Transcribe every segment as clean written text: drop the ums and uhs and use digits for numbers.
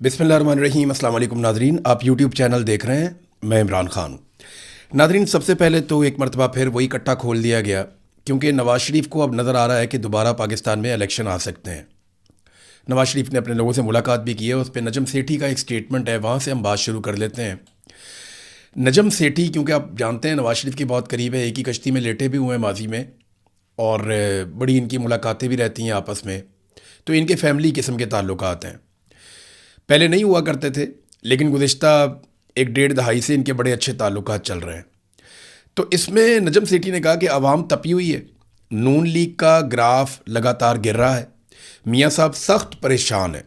बिस्मिल्लाहिर्रहमानिर्रहीम। अस्सलाम वालेकुम नाज़रीन, आप यूट्यूब चैनल देख रहे हैं, मैं इमरान ख़ान। नाज़रीन, सबसे पहले तो एक मरतबा फिर वही कट्टा खोल दिया गया, क्योंकि नवाज़ शरीफ को अब नज़र आ रहा है कि दोबारा पाकिस्तान में इलेक्शन आ सकते हैं। नवाज़ शरीफ ने अपने लोगों से मुलाकात भी की है, उस पर नजम सेठी का एक स्टेटमेंट है, वहाँ से हम बात शुरू कर लेते हैं। नजम सेठी, क्योंकि आप जानते हैं नवाज़ शरीफ के बहुत करीब है, एक ही कश्ती में लेटे भी हुए हैं माजी में, और बड़ी इनकी मुलाकातें भी रहती हैं आपस में, तो इनके फैमिली किस्म के ताल्लुकात हैं। पहले नहीं हुआ करते थे, लेकिन गुज़िश्ता एक डेढ़ दहाई से इनके बड़े अच्छे ताल्लुकात चल रहे हैं। तो इसमें नजम सेठी ने कहा कि अवाम तपी हुई है, नून लीग का ग्राफ लगातार गिर रहा है, मियाँ साहब सख्त परेशान हैं,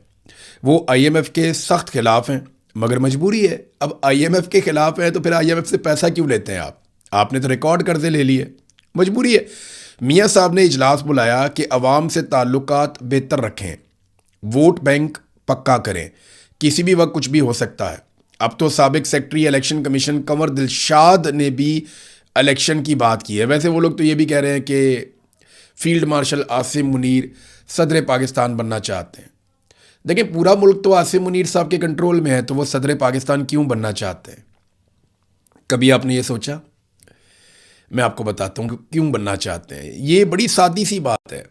वो IMF के सख्त खिलाफ हैं, मगर मजबूरी है। अब IMF के खिलाफ है तो फिर IMF से पैसा क्यों लेते हैं आपने तो रिकॉर्ड कर्जे ले लिए, मजबूरी है। मियाँ साहब ने इजलास बुलाया कि अवाम से ताल्लुकात बेहतर रखें, वोट बैंक पक्का करें, किसी भी वक्त कुछ भी हो सकता है। अब तो साबिक secretary election commission Kanwar Dilshad ने भी इलेक्शन की बात की है। वैसे वो लोग तो ये भी कह रहे हैं कि फील्ड मार्शल आसिम मुनीर सदर पाकिस्तान बनना चाहते हैं। देखिए, पूरा मुल्क तो आसिम मुनीर साहब के कंट्रोल में है, तो वो सदर पाकिस्तान क्यों बनना चाहते हैं? कभी आपने ये सोचा? मैं आपको बताता हूँ कि क्यों बनना चाहते हैं। ये बड़ी सादी सी बात है।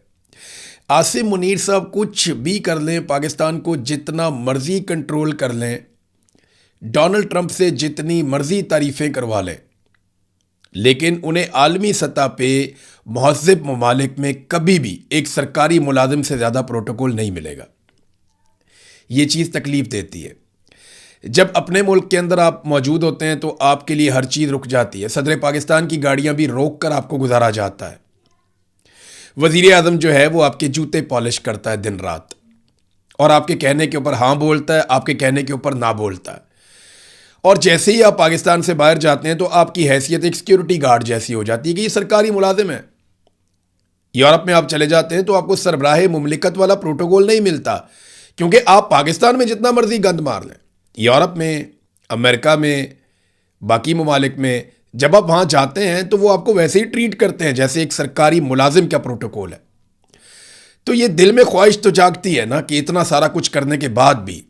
आसिम मुनीर साहब कुछ भी कर लें, पाकिस्तान को जितना मर्जी कंट्रोल कर लें, डोनाल्ड ट्रंप से जितनी मर्जी तारीफ़ें करवा लें, लेकिन उन्हें आलमी सतह पे महज़्ज़ब ममालिक में कभी भी एक सरकारी मुलाजिम से ज़्यादा प्रोटोकॉल नहीं मिलेगा। ये चीज़ तकलीफ़ देती है। जब अपने मुल्क के अंदर आप मौजूद होते हैं तो आपके लिए हर चीज़ रुक जाती है। सदर पाकिस्तान की गाड़ियाँ भी रोक कर आपको गुजारा जाता है। वज़ीर आज़म जो है वो आपके जूते पॉलिश करता है दिन रात, और आपके कहने के ऊपर हाँ बोलता है, आपके कहने के ऊपर ना बोलता है। और जैसे ही आप पाकिस्तान से बाहर जाते हैं तो आपकी हैसियत एक सिक्योरिटी गार्ड जैसी हो जाती है कि ये सरकारी मुलाजिम है। यूरोप में आप चले जाते हैं तो आपको सरबराह मुमलिकत वाला प्रोटोकॉल नहीं मिलता, क्योंकि आप पाकिस्तान में जितना मर्जी गंद मार लें, यूरोप में, अमेरिका में, बाकी ममालिक में जब आप वहाँ जाते हैं तो वो आपको वैसे ही ट्रीट करते हैं जैसे एक सरकारी मुलाजिम का प्रोटोकॉल है। तो ये दिल में ख्वाहिश तो जागती है ना कि इतना सारा कुछ करने के बाद भी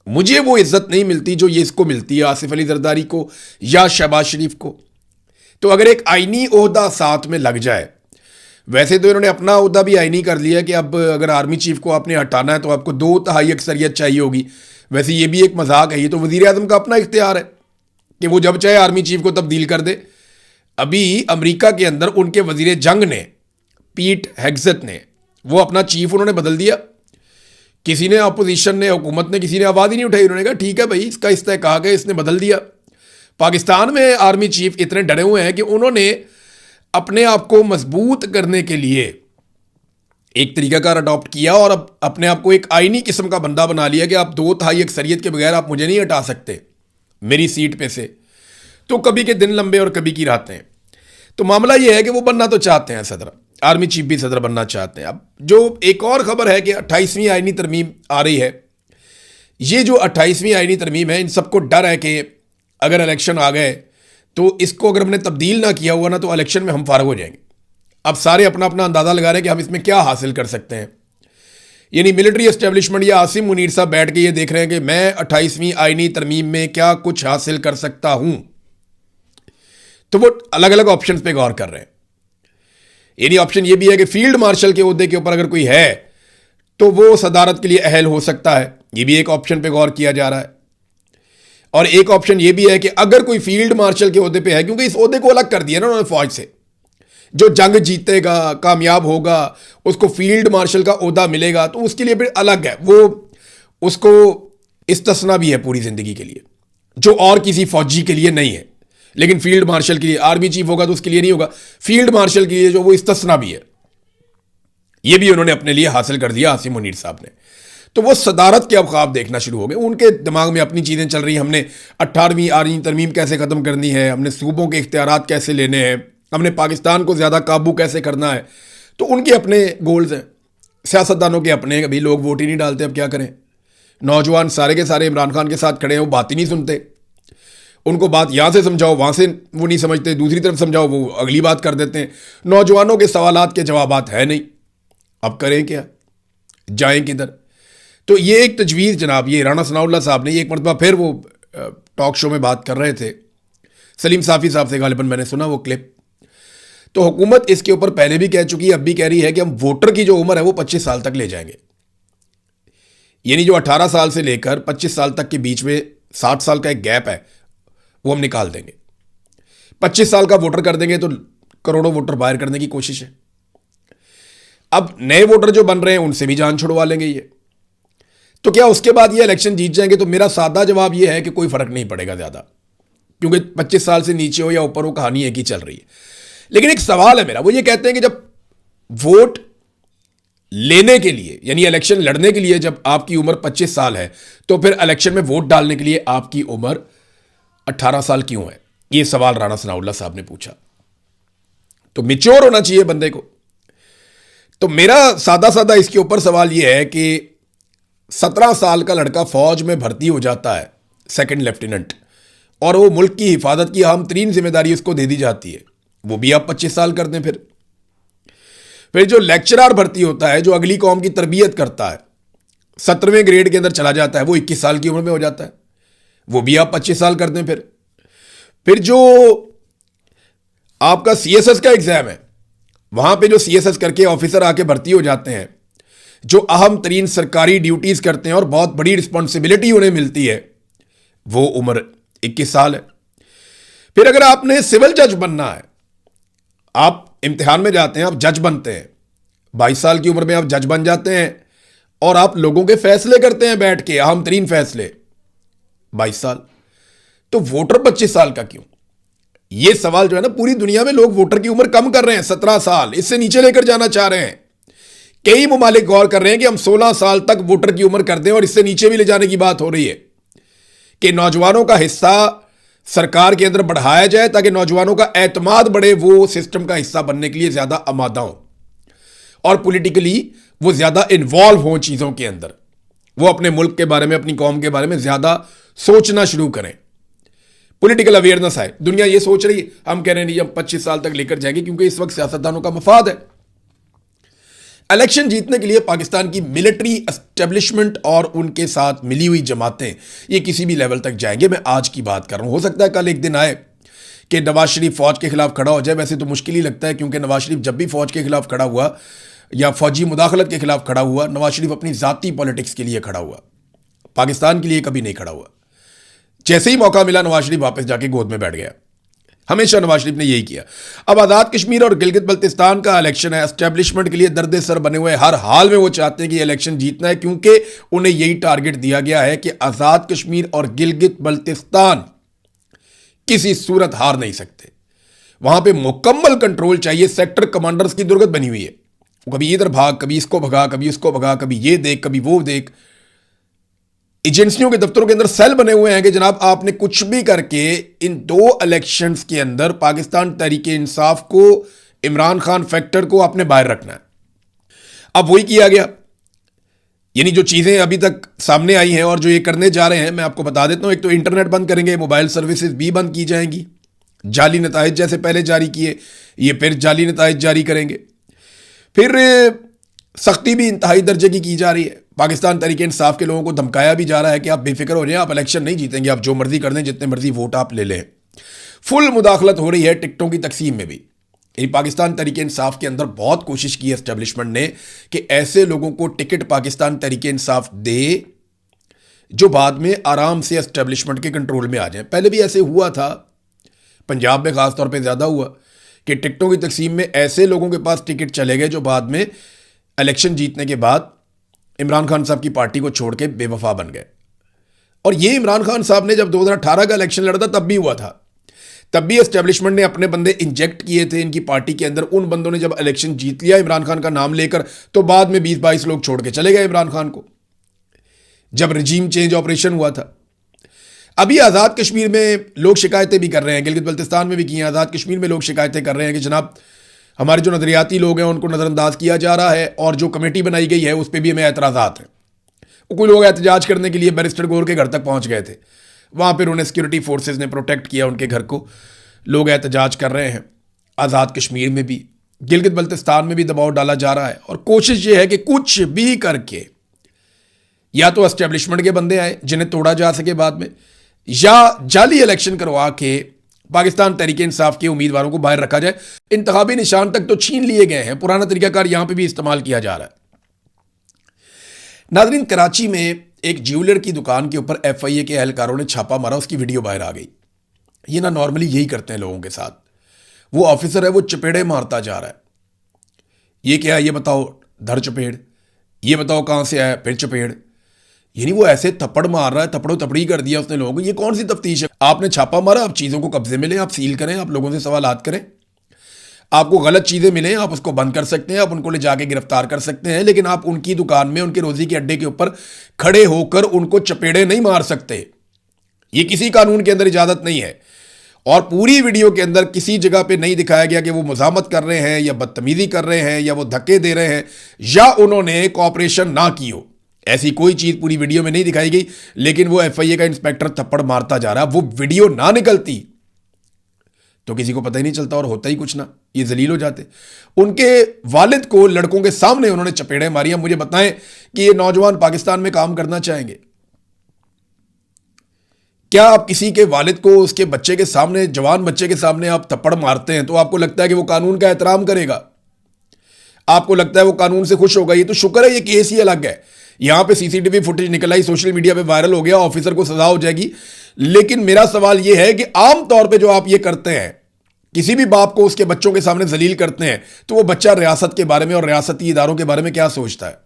मुझे वो इज्जत नहीं मिलती जो ये इसको मिलती है, आसिफ अली जरदारी को या शहबाज शरीफ को। तो अगर एक आईनी ओहदा साथ में लग जाए, वैसे तो इन्होंने अपना ओहदा भी आईनी कर लिया कि अब अगर आर्मी चीफ को आपने हटाना है तो आपको 2/3 अक्सरियत चाहिए होगी। वैसे ये भी एक मजाक है, ये तो वजीर आजम का अपना इख्तियार है कि वो जब चाहे आर्मी चीफ को तब्दील कर दे। अभी अमेरिका के अंदर उनके वजीर जंग ने, पीट हेग्सेथ ने, वो अपना चीफ उन्होंने बदल दिया। किसी ने, अपोजिशन ने, हुकूमत ने, किसी ने आवाज़ ही नहीं उठाई। उन्होंने कहा ठीक है भाई, इसका इस्तेहकाक है, इसने बदल दिया। पाकिस्तान में आर्मी चीफ इतने डरे हुए हैं कि उन्होंने अपने आप को मजबूत करने के लिए एक तरीकाकार अडॉप्ट किया और अब अपने आप को एक आईनी किस्म का बंदा बना लिया कि आप 2/3 अक्सरियत के बगैर आप मुझे नहीं हटा सकते मेरी सीट पे से। तो कभी के दिन लंबे और कभी की रातें। तो मामला ये है कि वो बनना तो चाहते हैं सदर, आर्मी चीफ भी सदर बनना चाहते हैं। अब जो एक और खबर है कि 28वीं आईनी तरमीम आ रही है। ये जो 28वीं आईनी तरमीम है, इन सबको डर है कि अगर इलेक्शन आ गए तो इसको अगर हमने तब्दील ना किया हुआ ना तो इलेक्शन में हम फारग हो जाएंगे। अब सारे अपना अपना अंदाज़ा लगा रहे हैं कि हम इसमें क्या हासिल कर सकते हैं। यानी मिलिट्री एस्टेब्लिशमेंट या आसिम मुनीर साहब बैठ के ये देख रहे हैं कि मैं 28वीं आईनी तरमीम में क्या कुछ हासिल कर सकता हूं। तो वो अलग अलग ऑप्शंस पे गौर कर रहे हैं। यानी ऑप्शन ये भी है कि फील्ड मार्शल के ओहदे के ऊपर अगर कोई है तो वो सदारत के लिए अहल हो सकता है। ये भी एक ऑप्शन पे गौर किया जा रहा है। और एक ऑप्शन ये भी है कि अगर कोई फील्ड मार्शल के ओहदे पे है, क्योंकि इस ओहदे को अलग कर दिया ना उन्होंने फौज से, जो जंग जीतेगा, कामयाब होगा, उसको फील्ड मार्शल का ओहदा मिलेगा, तो उसके लिए फिर अलग है, वो उसको इस्तिस्ना भी है पूरी जिंदगी के लिए, जो और किसी फौजी के लिए नहीं है। लेकिन फील्ड मार्शल के लिए, आर्मी चीफ होगा तो उसके लिए नहीं होगा, फील्ड मार्शल के लिए जो वो इस्तिस्ना भी है। ये भी उन्होंने अपने लिए हासिल कर दिया आसिम मुनीर साहब ने। तो वो सदारत के अब ख्वाब देखना शुरू हो गए। उनके दिमाग में अपनी चीज़ें चल रही हैं, हमने 18वीं आईनी तरमीम कैसे ख़त्म करनी है, हमने सूबों के इख्तियारात कैसे लेने हैं, हमने पाकिस्तान को ज़्यादा काबू कैसे करना है। तो उनके अपने गोल्स हैं, सियासतदानों के अपने। अभी लोग वोट ही नहीं डालते, अब क्या करें। नौजवान सारे के सारे इमरान खान के साथ खड़े हैं, वो बात ही नहीं सुनते। उनको बात यहाँ से समझाओ, वहाँ से वो नहीं समझते, दूसरी तरफ समझाओ, वो अगली बात कर देते हैं। नौजवानों के सवालात के जवाबात है नहीं। अब करें क्या, जाएं किधर? तो ये एक तजवीज़ जनाब, ये राणा सनाउल्लाह साहब ने, ये एक मरतबा फिर वो टॉक शो में बात कर रहे थे, सलीम साफ़ी साहब से गालिबन मैंने सुना वो क्लिप। तो हुकूमत इसके ऊपर पहले भी कह चुकी है, अब भी कह रही है कि हम वोटर की जो उम्र है वो 25 साल तक ले जाएंगे, यानी जो 18 साल से लेकर 25 साल तक के बीच में 60 साल का एक गैप है वो हम निकाल देंगे। 25 साल का वोटर कर देंगे तो करोड़ों वोटर बाहर करने की कोशिश है। अब नए वोटर जो बन रहे हैं उनसे भी जान छुड़वा लेंगे ये, तो क्या उसके बाद ये इलेक्शन जीत जाएंगे? तो मेरा सादा जवाब ये है कि कोई फर्क नहीं पड़ेगा ज्यादा, क्योंकि 25 साल से नीचे हो या ऊपर हो, कहानी एक ही चल रही है। लेकिन एक सवाल है मेरा, वो ये कहते हैं कि जब वोट लेने के लिए यानी इलेक्शन लड़ने के लिए जब आपकी उम्र 25 साल है, तो फिर इलेक्शन में वोट डालने के लिए आपकी उम्र 18 साल क्यों है? ये सवाल राणा सनाउल्लाह साहब ने पूछा। तो मिच्योर होना चाहिए बंदे को। तो मेरा सादा सादा इसके ऊपर सवाल यह है कि 17 साल का लड़का फौज में भर्ती हो जाता है, सेकंड लेफ्टिनेंट, और वो मुल्क की हिफाजत की अहम तरीन जिम्मेदारी उसको दे दी जाती है, वो भी आप 25 साल कर दें। फिर जो लेक्चरर भर्ती होता है, जो अगली कौम की तरबियत करता है, 17वें ग्रेड के अंदर चला जाता है, वो 21 साल की उम्र में हो जाता है, वो भी आप 25 साल कर दें। फिर जो आपका सीएसएस का एग्जाम है, वहां पे जो सीएसएस करके ऑफिसर आके भर्ती हो जाते हैं, जो अहम तरीन सरकारी ड्यूटीज करते हैं और बहुत बड़ी रिस्पॉन्सिबिलिटी उन्हें मिलती है, वो उम्र 21 साल है। फिर अगर आपने सिविल जज बनना है, आप इम्तिहान में जाते हैं, आप जज बनते हैं, 22 साल की उम्र में आप जज बन जाते हैं और आप लोगों के फैसले करते हैं बैठ के, अहम तरीन फैसले, 22 साल। तो वोटर 25 साल का क्यों? ये सवाल जो है ना, पूरी दुनिया में लोग वोटर की उम्र कम कर रहे हैं, 17 साल, इससे नीचे लेकर जाना चाह रहे हैं। कई ममालिक गौर कर रहे हैं कि हम 16 साल तक वोटर की उम्र कर दें, और इससे नीचे भी ले जाने की बात हो रही है कि नौजवानों का हिस्सा सरकार के अंदर बढ़ाया जाए ताकि नौजवानों का एतमाद बढ़े, वो सिस्टम का हिस्सा बनने के लिए ज्यादा आमादा हो और पॉलिटिकली वो ज्यादा इन्वॉल्व हो चीजों के अंदर, वो अपने मुल्क के बारे में, अपनी कौम के बारे में ज्यादा सोचना शुरू करें, पॉलिटिकल अवेयरनेस आए। दुनिया ये सोच रही है, हम कह रहे हैं नहीं हम 25 साल तक लेकर जाएंगे, क्योंकि इस वक्त सियासतदानों का मफाद है। इलेक्शन जीतने के लिए पाकिस्तान की मिलिट्री एस्टेब्लिशमेंट और उनके साथ मिली हुई जमातें, ये किसी भी लेवल तक जाएंगे। मैं आज की बात कर रहा हूं, हो सकता है कल एक दिन आए कि नवाज शरीफ फौज के खिलाफ खड़ा हो जाए। वैसे तो मुश्किल ही लगता है, क्योंकि नवाज शरीफ जब भी फौज के खिलाफ खड़ा हुआ या फौजी मुदाखलत के खिलाफ खड़ा हुआ, नवाज शरीफ अपनी जाती पॉलिटिक्स के लिए खड़ा हुआ, पाकिस्तान के लिए कभी नहीं खड़ा हुआ। जैसे ही मौका मिला नवाज शरीफ वापस जाके गोद में बैठ गया, हमेशा नवाज शरीफ ने यही किया। अब आज़ाद कश्मीर और गिलगित बल्तिस्तान का इलेक्शन है, एस्टेब्लिशमेंट के लिए दर्द सर बने हुए, हर हाल में वो चाहते हैं कि इलेक्शन जीतना है, क्योंकि उन्हें यही टारगेट दिया गया है कि आज़ाद कश्मीर और गिलगित बल्तिस्तान किसी सूरत हार नहीं सकते। वहां पे मुकम्मल कंट्रोल चाहिए, सेक्टर कमांडर्स की दुर्गत बनी हुई है, कभी इधर भाग, कभी इसको भगा, कभी उसको भगा, कभी ये देख, कभी वो देख। एजेंसियों के दफ्तरों के अंदर सेल बने हुए हैं कि जनाब आपने कुछ भी करके इन 2 इलेक्शंस के अंदर पाकिस्तान तहरीके इंसाफ को, इमरान खान फैक्टर को आपने बाहर रखना है। अब वही किया गया, यानी जो चीजें अभी तक सामने आई हैं और जो ये करने जा रहे हैं, मैं आपको बता देता हूं। एक तो इंटरनेट बंद करेंगे, मोबाइल सर्विसेज भी बंद की जाएंगी, जाली नताइज जैसे पहले जारी किए, ये फिर जाली नताइज जारी करेंगे। फिर सख्ती भी इंतहाई दर्जे की जा रही है। पाकिस्तान तहरीके इंसाफ के लोगों को धमकाया भी जा रहा है कि आप बेफिक्र हो जाएं, आप इलेक्शन नहीं जीतेंगे, आप जो मर्जी कर दें, जितने मर्जी वोट आप ले लें। फुल मुदाखलत हो रही है टिकटों की तकसीम में भी। पाकिस्तान तहरीके इंसाफ के अंदर बहुत कोशिश की है एस्टेब्लिशमेंट ने कि ऐसे लोगों को टिकट पाकिस्तान तहरीके इंसाफ दे जो बाद में आराम से एस्टेब्लिशमेंट के कंट्रोल में आ जाए। पहले भी ऐसे हुआ था, पंजाब में खासतौर पर ज़्यादा हुआ कि टिकटों की तकसीम में ऐसे लोगों के पास टिकट चले गए जो बाद में इलेक्शन जीतने के बाद इमरान खान साहब की पार्टी को छोड़ के बेवफा बन गए। और ये इमरान खान साहब ने जब 2018 का इलेक्शन लड़ा था तब भी हुआ था, तब भी एस्टेब्लिशमेंट ने अपने बंदे इंजेक्ट किए थे इनकी पार्टी के अंदर। उन बंदों ने जब इलेक्शन जीत लिया इमरान खान का नाम लेकर, तो बाद में 20-22 लोग छोड़ के चले गए इमरान खान को, जब रजीम चेंज ऑपरेशन हुआ था। अभी आज़ाद कश्मीर में लोग शिकायतें भी कर रहे हैं, गिलगित बल्तिस्तान में भी की हैं, आज़ाद कश्मीर में लोग शिकायतें कर रहे हैं कि जनाब हमारे जो नजरियाती लोग हैं उनको नज़रअंदाज किया जा रहा है, और जो कमेटी बनाई गई है उस पर भी हमें एतराज़ात हैं। कोई लोग एहतजाज करने के लिए बैरिस्टर गौर के घर तक पहुंच गए थे, वहां पर उन्हें सिक्योरिटी फोर्सेज ने प्रोटेक्ट किया उनके घर को। लोग एहतजाज कर रहे हैं, आज़ाद कश्मीर में भी, गिलगित बल्तिस्तान में भी दबाव डाला जा रहा है, और कोशिश ये है कि कुछ भी करके या तो एस्टेब्लिशमेंट के बंदे आए जिन्हें तोड़ा जा सके बाद में, या जाली इलेक्शन करवा के पाकिस्तान तहरीक इंसाफ के उम्मीदवारों को बाहर रखा जाए। इंतखाबी निशान तक तो छीन लिए गए हैं, पुराना तरीकाकार यहां पे भी इस्तेमाल किया जा रहा है। नाज़रीन, कराची में एक ज्वेलर की दुकान के ऊपर FIA के एहलकारों ने छापा मारा, उसकी वीडियो बाहर आ गई। ये ना नॉर्मली यही करते हैं लोगों के साथ। वो ऑफिसर है, वो चपेड़े मारता जा रहा है। ये क्या है, ये बताओ, धर चपेड़, ये बताओ कहां से आया, फिर चपेड़। यानी वो ऐसे थप्पड़ मार रहा है, थप्पड़ों थपड़ी कर दिया उसने लोगों को। ये कौन सी तफ्तीश है? आपने छापा मारा, आप चीज़ों को कब्जे में लें, आप सील करें, आप लोगों से सवालात करें। आपको गलत चीज़ें मिलें, आप उसको बंद कर सकते हैं, आप उनको ले जाके गिरफ्तार कर सकते हैं, लेकिन आप उनकी दुकान में, उनके रोजी के अड्डे के ऊपर खड़े होकर उनको चपेड़े नहीं मार सकते। ये किसी कानून के अंदर इजाज़त नहीं है। और पूरी वीडियो के अंदर किसी जगह पे नहीं दिखाया गया कि वो मुज़ाहमत कर रहे हैं या बदतमीज़ी कर रहे हैं या वो धक्के दे रहे हैं या उन्होंने कॉपरेशन ना की हो। ऐसी कोई चीज़ पूरी वीडियो में नहीं दिखाई गई। लेकिन वो FIA का इंस्पेक्टर थप्पड़ मारता जा रहा है। वो वीडियो ना निकलती तो किसी को पता ही नहीं चलता और होता ही कुछ ना, ये जलील हो जाते। उनके वालिद को लड़कों के सामने उन्होंने चपेड़े मारी। मुझे बताएं कि ये नौजवान पाकिस्तान में काम करना चाहेंगे? क्या आप किसी के वालिद को उसके बच्चे के सामने, जवान बच्चे के सामने आप थप्पड़ मारते हैं तो आपको लगता है कि वो कानून का एहतराम करेगा? आपको लगता है वो कानून से खुश होगा? ये तो शुक्र है ये केस ही अलग है। यहां पे CCTV फुटेज निकल आई, सोशल मीडिया पे वायरल हो गया, ऑफिसर को सजा हो जाएगी। लेकिन मेरा सवाल यह है कि आम तौर पे जो आप ये करते हैं, किसी भी बाप को उसके बच्चों के सामने जलील करते हैं, तो वो बच्चा रियासत के बारे में और रियासती इदारों के बारे में क्या सोचता है?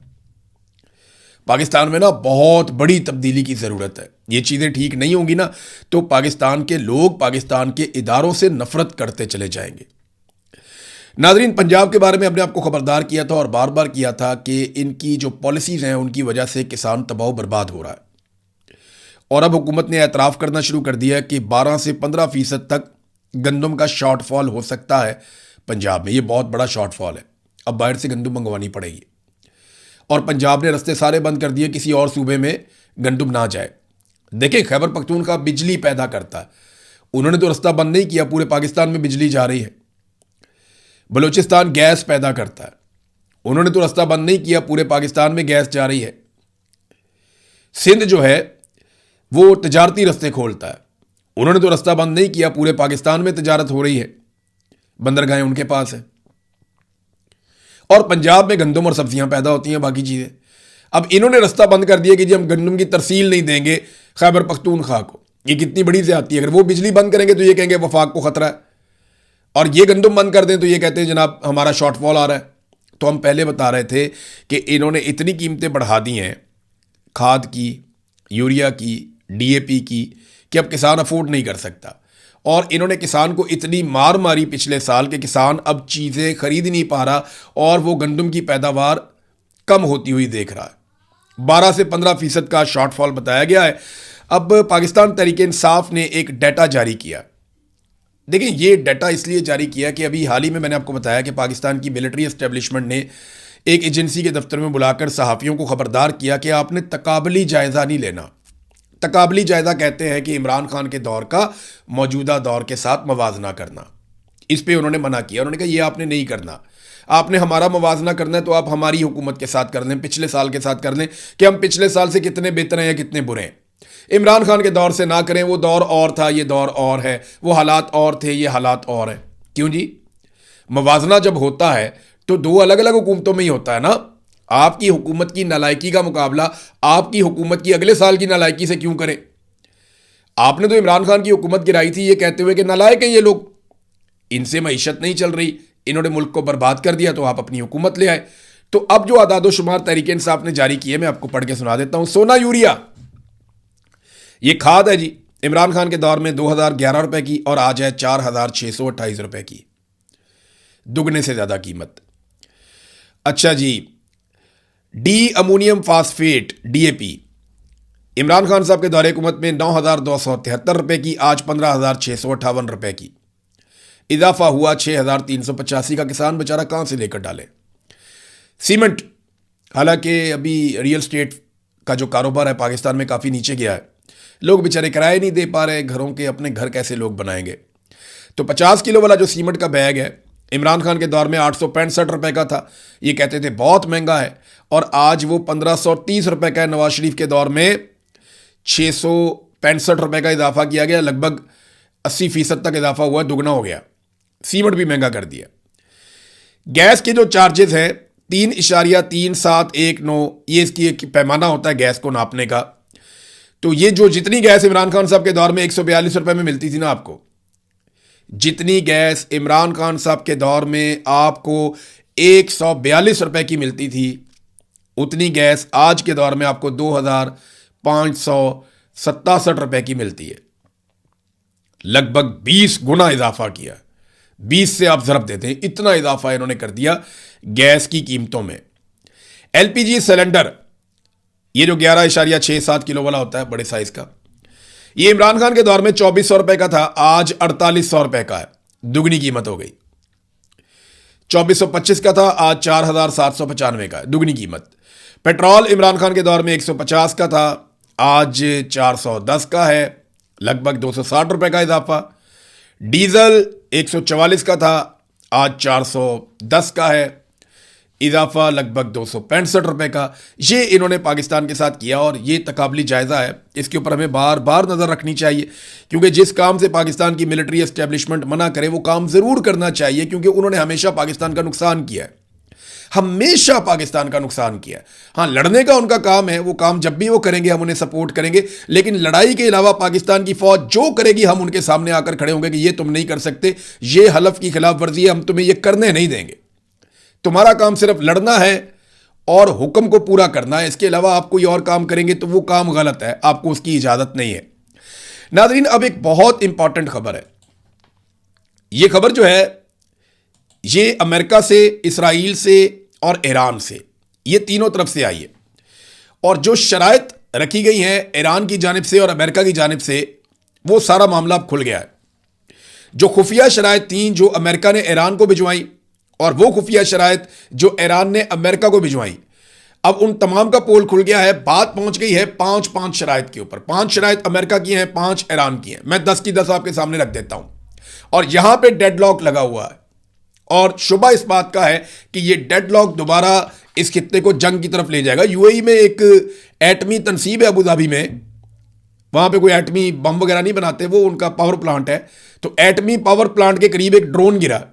पाकिस्तान में ना बहुत बड़ी तब्दीली की ज़रूरत है। ये चीज़ें ठीक नहीं होंगी ना तो पाकिस्तान के लोग पाकिस्तान के इदारों से नफरत करते चले जाएंगे। नाज़रीन, पंजाब के बारे में हमने आपको खबरदार किया था और बार बार किया था कि इनकी जो पॉलिसीज़ हैं उनकी वजह से किसान तबाह बर्बाद हो रहा है। और अब हुकूमत ने एतराफ़ करना शुरू कर दिया कि 12 से 15% तक गंदम का शॉर्टफॉल हो सकता है पंजाब में। ये बहुत बड़ा शॉर्टफॉल है। अब बाहर से गंदम मंगवानी पड़ेगी। और पंजाब ने रास्ते सारे बंद कर दिए, किसी और सूबे में गंदम ना जाए। देखिए, खैबर पख्तूनख्वा बिजली पैदा करता है, उन्होंने तो रास्ता बंद नहीं किया, पूरे पाकिस्तान में बिजली जा रही है। बलूचिस्तान गैस पैदा करता है, उन्होंने तो रास्ता बंद नहीं किया, पूरे पाकिस्तान में गैस जा रही है। सिंध जो है वो तजारती रास्ते खोलता है, उन्होंने तो रास्ता बंद नहीं किया, पूरे पाकिस्तान में तजारत हो रही है, बंदरगाहें उनके पास है। और पंजाब में गंदम और सब्जियां पैदा होती हैं, बाकी चीज़ें। अब इन्होंने रास्ता बंद कर दिया कि जी हम गंदम की तरसील नहीं देंगे खैबर पख्तूनख्वा को। ये कितनी बड़ी ज़्यादती है। अगर वो बिजली बंद करेंगे तो ये कहेंगे वफाक को ख़तरा है, और ये गंदम बंद कर दें तो ये कहते हैं जनाब हमारा शॉर्टफॉल आ रहा है। तो हम पहले बता रहे थे कि इन्होंने इतनी कीमतें बढ़ा दी हैं खाद की, यूरिया की, DAP की, कि अब किसान अफोर्ड नहीं कर सकता। और इन्होंने किसान को इतनी मार मारी पिछले साल कि किसान अब चीज़ें खरीद नहीं पा रहा और वो गंदम की पैदावार कम होती हुई देख रहा है। 12 से 15% का शॉर्टफॉल बताया गया है। अब पाकिस्तान तहरीक इंसाफ ने एक डाटा जारी किया। देखिए, ये डाटा इसलिए जारी किया कि अभी हाल ही में मैंने आपको बताया कि पाकिस्तान की मिलिट्री एस्टेब्लिशमेंट ने एक एजेंसी के दफ्तर में बुलाकर सहाफ़ियों को ख़बरदार किया कि आपने तकाबली जायज़ा नहीं लेना। तकाबली जायज़ा कहते हैं कि इमरान खान के दौर का मौजूदा दौर के साथ मवाजना करना। इस पे उन्होंने मना किया। उन्होंने कहा ये आपने नहीं करना, आपने हमारा मवाजना करना है तो आप हमारी हुकूमत के साथ कर लें, पिछले साल के साथ कर लें कि हम पिछले साल से कितने बेहतर हैं या कितने बुरे हैं। इमरान खान के दौर से ना करें, वो दौर और था, ये दौर और है, वो हालात और थे, ये हालात और हैं। क्यों जी? मवाजना जब होता है तो दो अलग अलग हुकूमतों में ही होता है ना। आपकी हुकूमत की नालायकी का मुकाबला आपकी हुकूमत की अगले साल की नालायकी से क्यों करें? आपने तो इमरान खान की हुकूमत गिराई थी ये कहते हुए कि नालायक हैं ये लोग, इनसे मईशत नहीं चल रही, इन्होंने मुल्क को बर्बाद कर दिया, तो आप अपनी हुकूमत ले आए। तो अब जो आदादो शुमार तहरीक इंसाफ ने जारी किए, मैं आपको पढ़ के सुना देता हूं। सोना यूरिया ये खाद है जी, इमरान खान के दौर में 2011 रुपए की और आज है 4628 रुपए की, दुगने से ज्यादा कीमत। अच्छा जी, diammonium phosphate DAP Imran Khan साहब के दौरे हुकूमत में 9273 रुपए की, आज 15658 रुपए की, इजाफा हुआ 6385 का। किसान बेचारा कहां से लेकर डाले? सीमेंट, हालांकि अभी रियल स्टेट का जो कारोबार है पाकिस्तान में काफ़ी नीचे गया है, लोग बेचारे किराए नहीं दे पा रहे घरों के, अपने घर कैसे लोग बनाएंगे। तो 50 किलो वाला जो सीमेंट का बैग है इमरान खान के दौर में 865 रुपये का था, ये कहते थे बहुत महंगा है, और आज वो 1530 रुपये का है। नवाज शरीफ के दौर में 665 रुपये का इजाफा किया गया, लगभग 80% तक इजाफा हुआ, दुगना हो गया। सीमेंट भी महंगा कर दिया। गैस के जो चार्जेस हैं 3.3719, ये इसकी एक पैमाना होता है गैस को नापने का। तो ये जो जितनी गैस इमरान खान साहब के दौर में 142 रुपये में मिलती थी ना आपको, जितनी गैस इमरान खान साहब के दौर में आपको 142 रुपये की मिलती थी, उतनी गैस आज के दौर में आपको 2567 रुपये की मिलती है। लगभग 20 गुना इजाफा किया। 20 से आप ज़रब देते हैं, इतना इजाफा इन्होंने कर दिया गैस की कीमतों में। एलपीजी सिलेंडर, ये जो 11.67 किलो वाला होता है बड़े साइज का, ये इमरान खान के दौर में 2400 रुपए का था, आज 4800 रुपए का है, दुगनी कीमत हो गई। 2425 का था, आज 4795 का है, दुगनी कीमत। पेट्रोल इमरान खान के दौर में 150 का था, आज 410 का है, लगभग 260 रुपए का इजाफा। डीजल 144 का था, आज 410 का है, इजाफा लगभग 265 रुपए का। ये इन्होंने पाकिस्तान के साथ किया और ये तकाबली जायज़ा है, इसके ऊपर हमें बार बार नज़र रखनी चाहिए, क्योंकि जिस काम से पाकिस्तान की मिलिट्री एस्टेब्लिशमेंट मना करे वो काम ज़रूर करना चाहिए, क्योंकि उन्होंने हमेशा पाकिस्तान का नुकसान किया है, हमेशा पाकिस्तान का नुकसान किया है। हाँ, लड़ने का उनका काम है, वो काम जब भी वो करेंगे हम उन्हें सपोर्ट करेंगे, लेकिन लड़ाई के अलावा पाकिस्तान की फौज जो करेगी हम उनके सामने आकर खड़े होंगे कि ये तुम नहीं कर सकते, ये हलफ की खिलाफ वर्जी है, हम तुम्हें ये करने नहीं देंगे। तुम्हारा काम सिर्फ लड़ना है और हुक्म को पूरा करना है, इसके अलावा आप कोई और काम करेंगे तो वो काम गलत है, आपको उसकी इजाजत नहीं है। नाज़रीन, अब एक बहुत इंपॉर्टेंट खबर है। ये खबर जो है ये अमेरिका से, इसराइल से और ईरान से, ये तीनों तरफ से आई है। और जो शराइत रखी गई हैं ईरान की जानिब से और अमेरिका की जानिब से, वो सारा मामला अब खुल गया है। जो खुफिया शराइत थी जो अमेरिका ने ईरान को भिजवाई और वो खुफिया शराइत जो ईरान ने अमेरिका को भिजवाई, अब उन तमाम का पोल खुल गया है। बात पहुंच गई है 5 शराइत के ऊपर। 5 शराइत अमेरिका की हैं, 5 ईरान की हैं। मैं 10 की 10 आपके सामने रख देता हूं। और यहां पे डेडलॉक लगा हुआ है और शुबा इस बात का है कि ये डेडलॉक दोबारा इस खित्ते को जंग की तरफ ले जाएगा। यूएई में एक एटमी तनसीब है, अबू धाबी में, वहां पे कोई एटमी बम वगैरह नहीं बनाते, वो उनका पावर प्लांट है। तो एटमी पावर प्लांट के करीब एक ड्रोन गिरा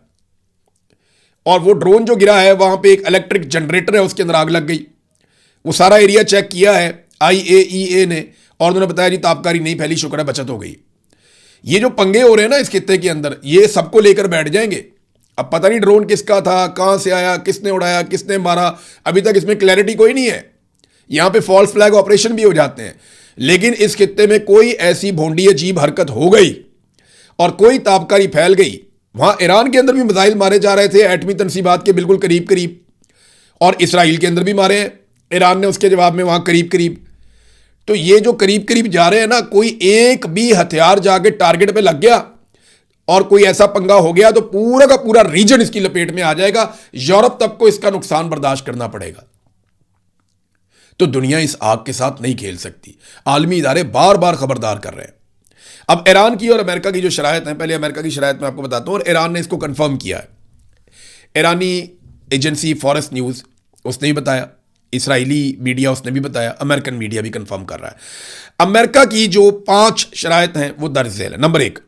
और वो ड्रोन जो गिरा है वहां पे एक इलेक्ट्रिक जनरेटर है, उसके अंदर आग लग गई। वो सारा एरिया चेक किया है IAEA ने और उन्होंने बताया जी तापकारी नहीं फैली, शुक्र है बचत हो गई। ये जो पंगे हो रहे हैं ना इस खित्ते के अंदर, ये सबको लेकर बैठ जाएंगे। अब पता नहीं ड्रोन किसका था, कहां से आया, किसने उड़ाया, किसने मारा, अभी तक इसमें क्लैरिटी कोई नहीं है। यहां पे फॉल्स फ्लैग ऑपरेशन भी हो जाते हैं, लेकिन इस खित्ते में कोई ऐसी भोंडी अजीब हरकत हो गई और कोई तापकारी फैल गई। वहां ईरान के अंदर भी मिसाइल मारे जा रहे थे एटमी तनसीबात के बिल्कुल करीब करीब, और इसराइल के अंदर भी मारे हैं ईरान ने उसके जवाब में वहां करीब करीब। तो ये जो करीब करीब जा रहे हैं ना, कोई एक भी हथियार जाके टारगेट पे लग गया और कोई ऐसा पंगा हो गया तो पूरा का पूरा रीजन इसकी लपेट में आ जाएगा। यूरोप तक को इसका नुकसान बर्दाश्त करना पड़ेगा। तो दुनिया इस आग के साथ नहीं खेल सकती। आलमी इदारे बार बार खबरदार कर रहे हैं। अब ईरान की और अमेरिका की जो शराइत है, पहले अमेरिका की शराइत मैं आपको बताता हूं, और ईरान ने इसको कंफर्म किया है। ईरानी एजेंसी फॉरेस्ट न्यूज़ उसने भी बताया, इसराइली मीडिया उसने भी बताया, अमेरिकन मीडिया भी कंफर्म कर रहा है। अमेरिका की जो 5 शराइत हैं वो दर्ज झेल है। नंबर 1,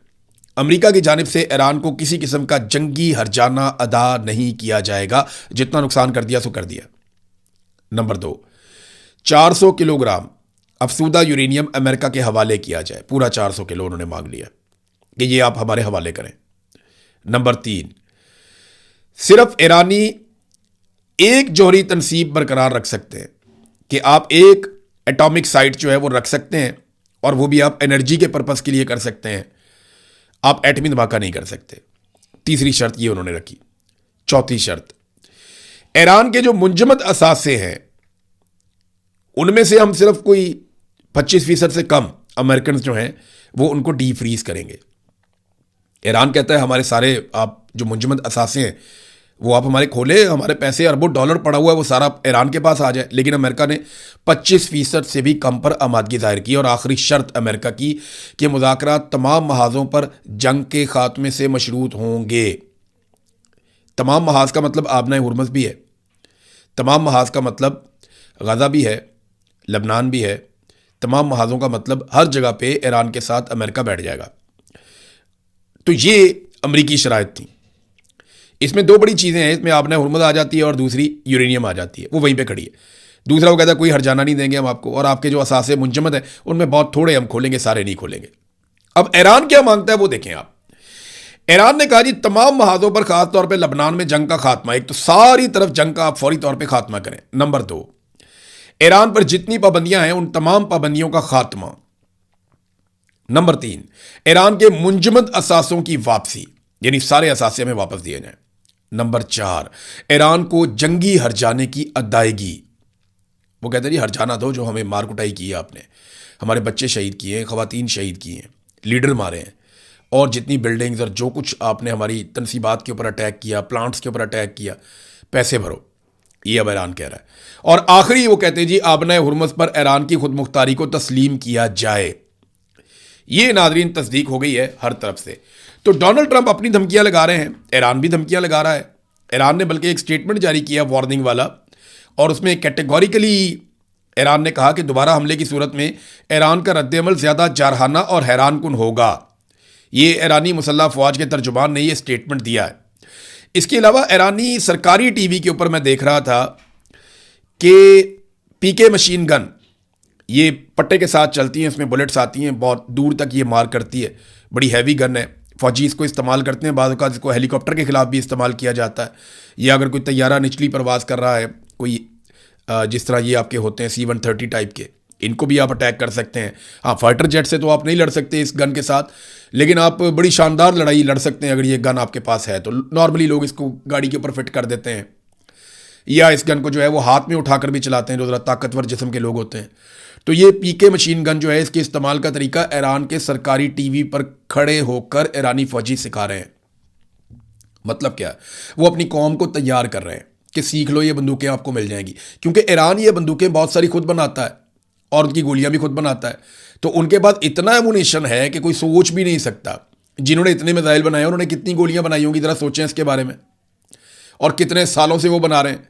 अमेरिका की जानिब से ईरान को किसी किस्म का जंगी हर्जाना अदा नहीं किया जाएगा, जितना नुकसान कर दिया सो कर दिया। नंबर 2, 400 किलोग्राम अफसूदा यूरेनियम अमेरिका के हवाले किया जाए। पूरा 400 किलो उन्होंने मांग लिया कि ये आप हमारे हवाले करें। नंबर 3, सिर्फ ईरानी एक जौहरी तनसीब बरकरार रख सकते हैं कि आप एक एटॉमिक साइट जो है वो रख सकते हैं, और वो भी आप एनर्जी के पर्पस के लिए कर सकते हैं, आप एटमी धमाका नहीं कर सकते। तीसरी शर्त ये उन्होंने रखी। चौथी शर्त, ईरान के जो मुंजमद असासे हैं उनमें से हम सिर्फ कोई 25% से कम अमेरिकन जो हैं वो उनको डी फ्रीज करेंगे। ईरान कहता है हमारे सारे आप जो मुंजमद असासे हैं वो आप हमारे खोले, हमारे पैसे अरबों डॉलर पड़ा हुआ है वो सारा ईरान के पास आ जाए। लेकिन अमेरिका ने 25% से भी कम पर आमादगी जाहिर की। और आखिरी शर्त अमेरिका की कि मुज़ाकरात तमाम महाजों पर जंग के खात्मे से मशरूत होंगे। तमाम महाज का मतलब आबना हुरमज़ भी है, तमाम महाज का मतलब गज़ा भी है, लबनान भी है, तमाम महाज़ों का मतलब हर जगह पे ईरान के साथ अमेरिका बैठ जाएगा। तो ये अमरीकी शराइत थी। इसमें दो बड़ी चीज़ें हैं, इसमें आबना हुरमज़ आ जाती है और दूसरी यूरेनियम आ जाती है, वो वहीं पे खड़ी है। दूसरा वो कहता है कोई हर्जाना नहीं देंगे हम आपको, और आपके जो असासे मुंजमद है उनमें बहुत थोड़े हम खोलेंगे, सारे नहीं खोलेंगे। अब ईरान क्या मांगता है वो देखें आप। ईरान ने कहा जी तमाम महाजों पर खास तौर पे लबनान में जंग का खात्मा, एक तो सारी तरफ जंग का आप फौरी तौर पे खात्मा करें। नंबर 2, ईरान पर जितनी पाबंदियां हैं उन तमाम पाबंदियों का खात्मा। नंबर 3, ईरान के मुंजमद असासों की वापसी, यानी सारे असासे हमें वापस दिए जाएं। नंबर 4, ईरान को जंगी हर्जाने की अदायगी। वो कहते हैं जी हर्जाना दो जो हमें मार कुटाई की है आपने, हमारे बच्चे शहीद किए हैं, खवातीन शहीद किए हैं, लीडर मारे हैं, और जितनी बिल्डिंग्स और जो कुछ आपने हमारी तनसीबात के ऊपर अटैक किया, प्लांट्स के ऊपर अटैक किया, पैसे भरो। ये अब ईरान कह रहा है। और आखिरी वो कहते हैं जी आबना हुरमज़ पर ईरान की खुद मुख्तारी को तस्लीम किया जाए। ये नादरीन तस्दीक हो गई है हर तरफ से। तो डोनाल्ड ट्रंप अपनी धमकियां लगा रहे हैं, ईरान भी धमकियां लगा रहा है। ईरान ने बल्कि एक स्टेटमेंट जारी किया वार्निंग वाला, और उसमें कैटेगोरिकली ईरान ने कहा कि दोबारा हमले की सूरत में ईरान का रद्दअमल ज़्यादा जारहाना और हैरान कुन होगा। ये ईरानी मुसल्लह फ़ौज के तर्जुमान ने ये स्टेटमेंट दिया है। इसके अलावा ईरानी सरकारी टीवी के ऊपर मैं देख रहा था कि पीके मशीन गन, ये पट्टे के साथ चलती हैं, इसमें बुलेट्स आती हैं, बहुत दूर तक ये मार करती है, बड़ी हैवी गन है, फ़ौजी इसको इस्तेमाल करते हैं। बाद औक़ात इसको हेलीकॉप्टर के ख़िलाफ़ भी इस्तेमाल किया जाता है, या अगर कोई तैयारा निचली परवाज़ कर रहा है, कोई जिस तरह ये आपके होते हैं C-130 टाइप के, इनको भी आप अटैक कर सकते हैं। हाँ, फाइटर जेट से तो आप नहीं लड़ सकते इस गन के साथ, लेकिन आप बड़ी शानदार लड़ाई लड़ सकते हैं अगर ये गन आपके पास है तो। नॉर्मली लोग इसको गाड़ी के ऊपर फिट कर देते हैं, या इस गन को जो है वो हाथ में उठाकर भी चलाते हैं जो ज़रा ताकतवर जिस्म के लोग होते हैं। तो ये पीके मशीन गन जो है, इसके इस्तेमाल का तरीका ईरान के सरकारी टीवी पर खड़े होकर ईरानी फ़ौजी सिखा रहे हैं। मतलब क्या है, वो अपनी कौम को तैयार कर रहे हैं कि सीख लो, ये बंदूकें आपको मिल जाएंगी, क्योंकि ईरान ये बंदूकें बहुत सारी खुद बनाता है और उनकी गोलियां भी खुद बनाता है। तो उनके पास इतना एमुनेशन है कि कोई सोच भी नहीं सकता। जिन्होंने इतने मिसाइल बनाए उन्होंने कितनी गोलियां बनाई होंगी, ज़रा सोचें इसके बारे में, और कितने सालों से वो बना रहे हैं।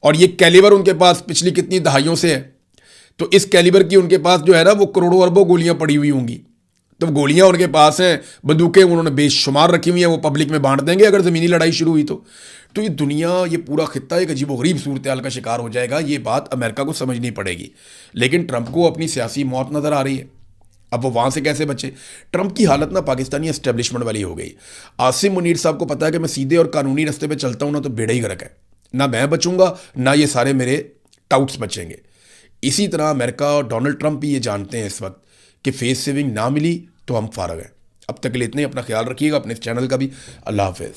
और ये कैलिबर उनके पास पिछली कितनी दहाइयों से है, तो इस कैलिबर की उनके पास जो है ना वो करोड़ों अरबों गोलियां पड़ी हुई होंगी। तो गोलियां उनके पास हैं, बंदूकें उन्होंने बेशुमार रखी हुई हैं, वो पब्लिक में बांट देंगे अगर ज़मीनी लड़ाई शुरू हुई तो ये दुनिया, ये पूरा खित्ता एक अजीबोगरीब सूरत हाल का शिकार हो जाएगा। ये बात अमेरिका को समझनी पड़ेगी, लेकिन ट्रंप को अपनी सियासी मौत नज़र आ रही है। अब वो वहाँ से कैसे बचे? ट्रंप की हालत ना पाकिस्तानी एस्टेब्लिशमेंट वाली हो गई। आसिम मुनीर साहब को पता है कि मैं सीधे और कानूनी रास्ते पे चलता हूँ ना तो बेड़ा ही गर्क है, ना मैं बचूंगा ना ये सारे मेरे टाउट्स बचेंगे। इसी तरह अमेरिका और डोनाल्ड ट्रंप भी ये जानते हैं इस वक्त कि फेस सेविंग ना मिली तो हम फारग हैं। अब तक के लिए इतने, अपना ख्याल रखिएगा, अपने इस चैनल का भी। अल्लाह हाफिज़।